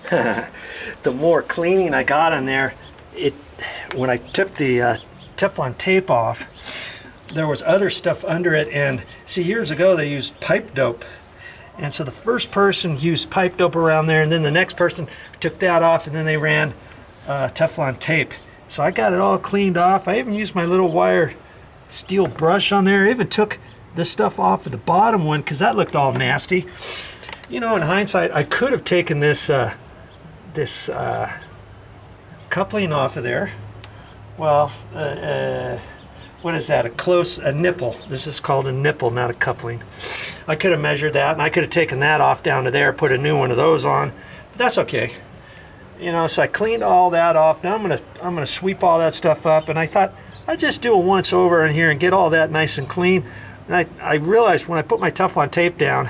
the more cleaning I got on there, when I took the Teflon tape off, there was other stuff under it. And see, years ago they used pipe dope, and so the first person used pipe dope around there, and then the next person took that off, and then they ran Teflon tape. So I got it all cleaned off. I even used my little wire steel brush on there. I even took the stuff off of the bottom one because that looked all nasty. You know, in hindsight, I could have taken this coupling off of there. Well, what is that? A nipple. This is called a nipple, not a coupling. I could have measured that, and I could have taken that off down to there, put a new one of those on. But that's okay. You know, so I cleaned all that off. Now I'm gonna sweep all that stuff up, and I thought I'd just do a once over in here and get all that nice and clean. And I realized when I put my Teflon tape down,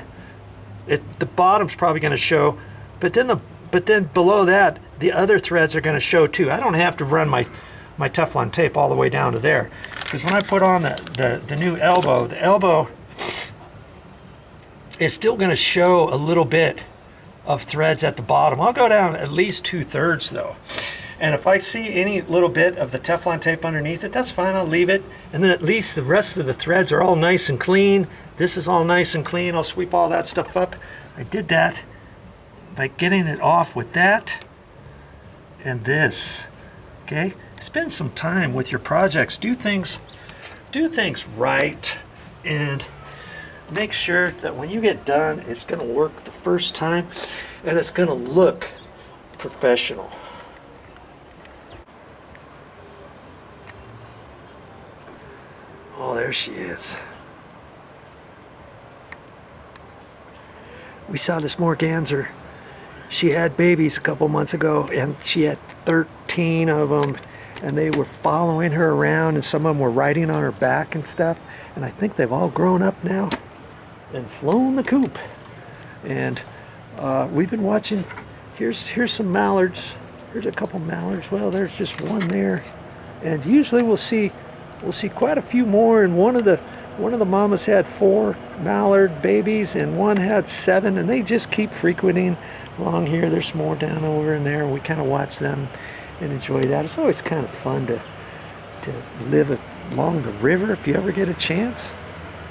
the bottom's probably going to show, but then below that, the other threads are going to show too. I don't have to run my Teflon tape all the way down to there, because when I put on the new elbow, the elbow is still going to show a little bit of threads at the bottom. I'll go down at least 2/3 though. And if I see any little bit of the Teflon tape underneath it, that's fine, I'll leave it. And then at least the rest of the threads are all nice and clean. This is all nice and clean. I'll sweep all that stuff up. I did that by getting it off with that and this. Okay? Spend some time with your projects. Do things right, and make sure that when you get done, it's going to work the first time and it's going to look professional. Oh, there she is. We saw this Morganser. She had babies a couple months ago, and she had 13 of them, and they were following her around, and some of them were riding on her back and stuff. And I think they've all grown up now and flown the coop. And we've been watching. Here's some mallards. Here's a couple mallards. Well, there's just one there, and usually we'll see quite a few more. And one of the mamas had 4 mallard babies, and one had 7, and they just keep frequenting along here. There's more down over in there. We kind of watch them and enjoy that. It's always kind of fun to live along the river if you ever get a chance.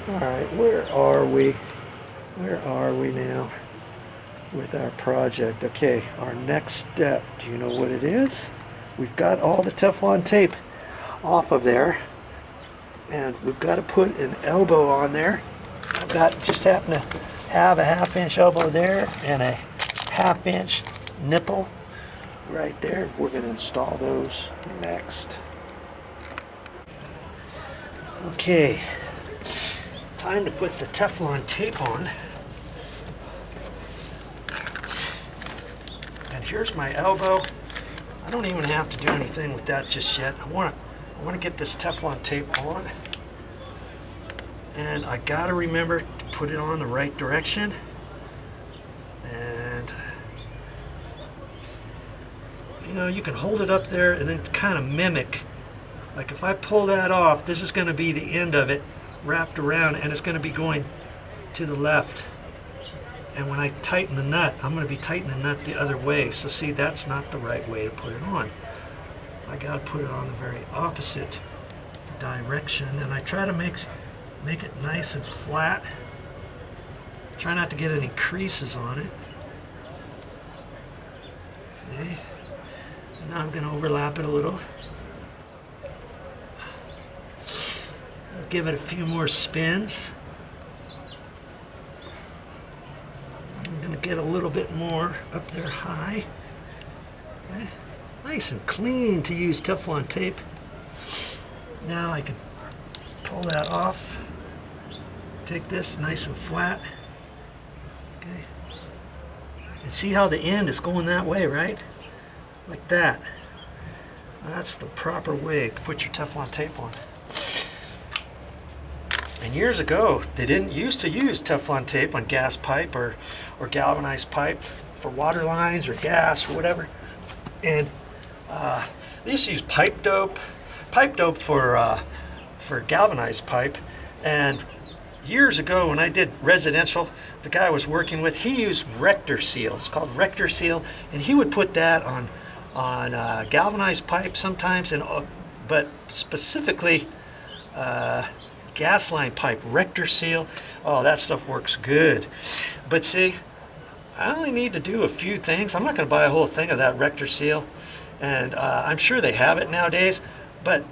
All right, where are we? Where are we now with our project? Okay, our next step. Do you know what it is? We've got all the Teflon tape off of there, and we've got to put an elbow on there. I've just happen to have a 1/2-inch elbow there and a 1/2-inch nipple right there. We're going to install those next. Okay, time to put the Teflon tape on. And here's my elbow. I don't even have to do anything with that just yet. I want to get this Teflon tape on, and I gotta remember to put it on the right direction. And you know, you can hold it up there and then kind of mimic. Like if I pull that off, this is going to be the end of it wrapped around, and it's going to be going to the left. And when I tighten the nut, I'm going to be tightening the nut the other way. So see, that's not the right way to put it on. I got to put it on the very opposite direction, and I try to make it nice and flat. Try not to get any creases on it. Okay. And now I'm going to overlap it a little. I'll give it a few more spins. I'm going to get a little bit more up there high. Okay. Nice and clean to use Teflon tape. Now I can pull that off. Take this nice and flat. Okay. And see how the end is going that way, right? Like that. That's the proper way to put your Teflon tape on. And years ago, they didn't used to use Teflon tape on gas pipe or galvanized pipe for water lines or gas or whatever. And they used to use pipe dope for galvanized pipe, and years ago when I did residential, the guy I was working with, he used Rector Seal. It's called Rector Seal, and he would put that on galvanized pipe sometimes, and but specifically gas line pipe. Rector Seal. Oh, that stuff works good. But see, I only need to do a few things. I'm not going to buy a whole thing of that Rector Seal, and I'm sure they have it nowadays. But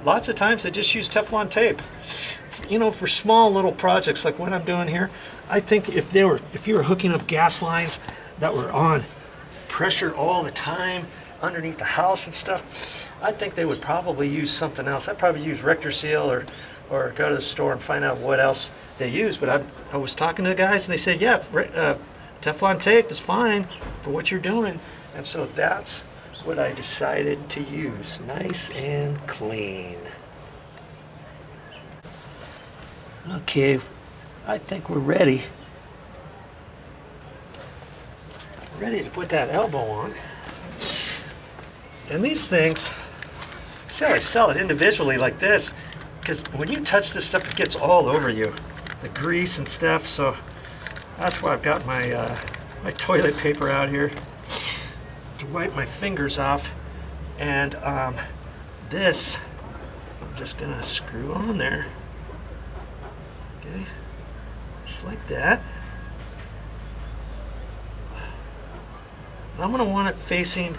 lots of times they just use Teflon tape. You know, for small little projects like what I'm doing here, I think if you were hooking up gas lines that were on pressure all the time underneath the house and stuff, I think they would probably use something else. I'd probably use Rector Seal or go to the store and find out what else they use. But I was talking to the guys and they said, yeah, Teflon tape is fine for what you're doing. And so that's what I decided to use. Nice and clean. Okay, I think we're ready. Ready to put that elbow on. And these things, see how I sell it individually like this, because when you touch this stuff, it gets all over you, the grease and stuff. So that's why I've got my my toilet paper out here to wipe my fingers off. And this, I'm just gonna screw on there. Okay, just like that. I'm gonna want it facing,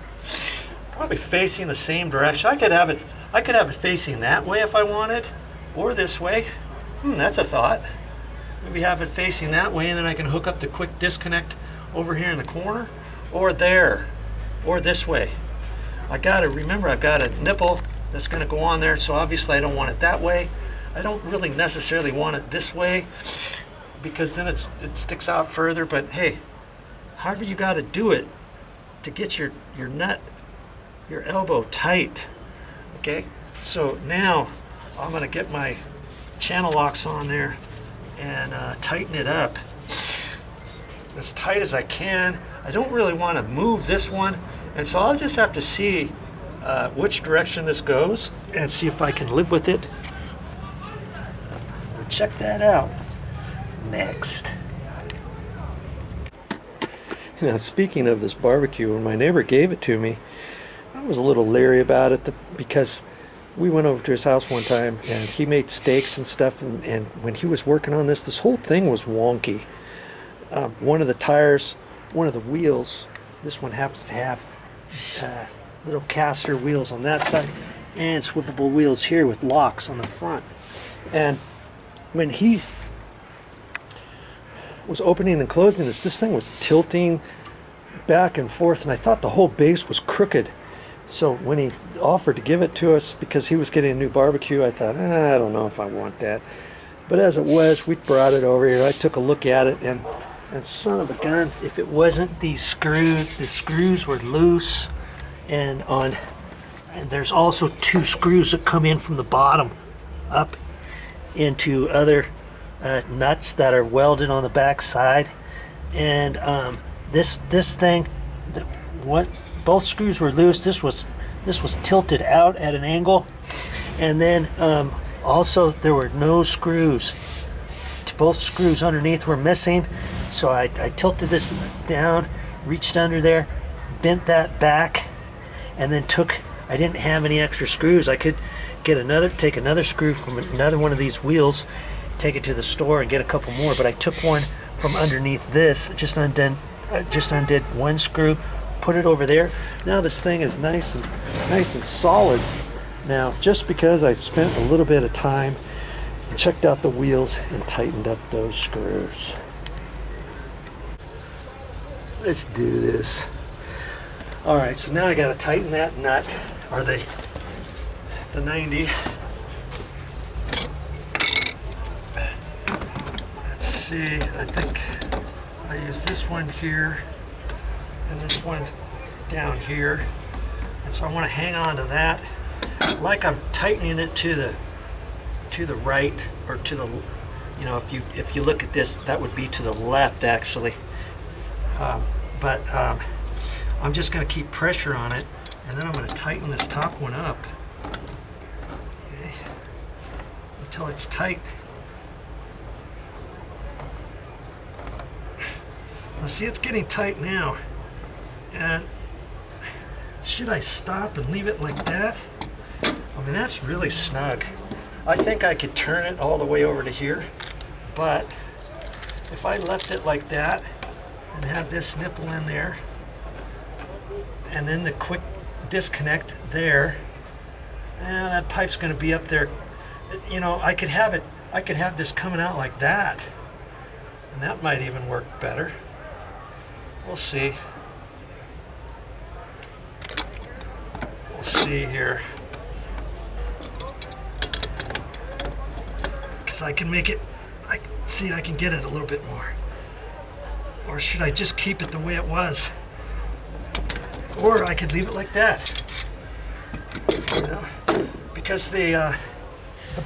probably facing the same direction. I could have it facing that way if I wanted, or this way. That's a thought. Maybe have it facing that way, and then I can hook up the quick disconnect over here in the corner, or there, or this way. Remember, I've got a nipple that's gonna go on there, so obviously I don't want it that way. I don't really necessarily want it this way, because then it sticks out further, but hey, however you gotta do it to get your nut, your elbow tight. Okay, so now I'm gonna get my channel locks on there and tighten it up as tight as I can. I don't really want to move this one, and so I'll just have to see which direction this goes and see if I can live with it. We'll check that out next. Now, speaking of this barbecue, when my neighbor gave it to me, I was a little leery about it because we went over to his house one time and he made steaks and stuff, and when he was working on this whole thing was wonky. One of the tires, one of the wheels, this one happens to have little caster wheels on that side and swivelable wheels here with locks on the front. And when he was opening and closing this thing was tilting back and forth, and I thought the whole base was crooked. So when he offered to give it to us because he was getting a new barbecue, I thought, I don't know if I want that. But as it was, we brought it over here. I took a look at it, and son of a gun, if it wasn't these screws, the screws were loose, and there's also two screws that come in from the bottom up into other nuts that are welded on the back side. And this thing, both screws were loose. This was tilted out at an angle, and then also there were no screws. Both screws underneath were missing, so I tilted this down, reached under there, bent that back, and then I didn't have any extra screws. I could take another screw from another one of these wheels, take it to the store and get a couple more, but I took one from underneath this, just undid one screw, put it over there. Now this thing is nice and solid. Now, just because I spent a little bit of time and checked out the wheels and tightened up those screws. Let's do this. All right, so now I got to tighten that nut, or the 90. Let's see, I think I use this one here and this one down here, and so I want to hang on to that like I'm tightening it to the right, or to the, if you look at this, that would be to the left actually. But I'm just going to keep pressure on it, and then I'm going to tighten this top one up, okay, until it's tight. Now see, it's getting tight now. And should I stop and leave it like that? I mean, that's really snug. I think I could turn it all the way over to here, but if I left it like that and had this nipple in there, and then the quick disconnect there, and that pipe's going to be up there. You know, I could have this coming out like that, and that might even work better. We'll see. We'll see here. Because I can make it, I can get it a little bit more. Or should I just keep it the way it was? Or I could leave it like that. You know? Because the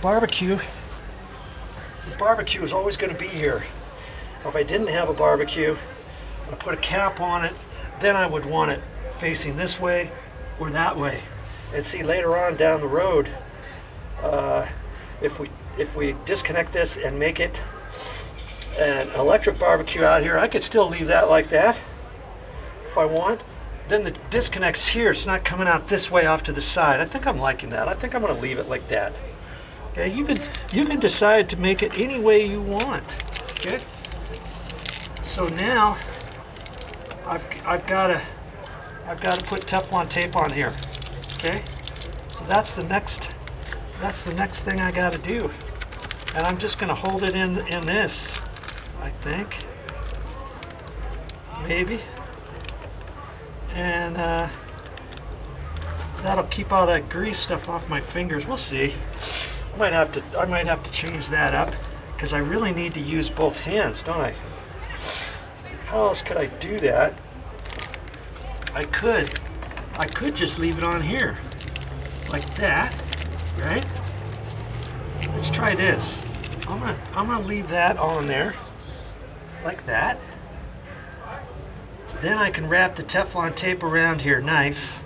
barbecue is always going to be here. If I didn't have a barbecue, I put a cap on it, then I would want it facing this way or that way. And see, later on down the road, if we disconnect this and make it an electric barbecue out here, I could still leave that like that if I want. Then the disconnect's here, it's not coming out this way off to the side. I think I'm liking that. I think I'm going to leave it like that. Okay, you can decide to make it any way you want. Okay. So now I've got to put Teflon tape on here. Okay. So that's the next thing I got to do, and I'm just going to hold it in this. I think maybe, and that'll keep all that grease stuff off my fingers. We'll see. I might have to change that up because I really need to use both hands, don't I? How else could I do that? I could just leave it on here like that, right? Let's try this. I'm gonna leave that on there like that. Then I can wrap the Teflon tape around here nice,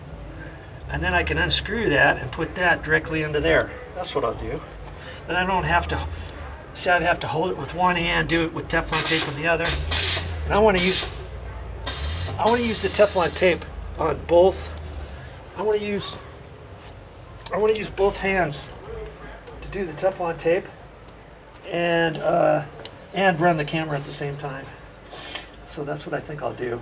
and then I can unscrew that and put that directly into there. That's what I'll do. Then I don't have to, see, I'd have to hold it with one hand, do it with Teflon tape on the other. And I want to use the Teflon tape on both. I want to use both hands to do the Teflon tape and run the camera at the same time. So that's what I think I'll do.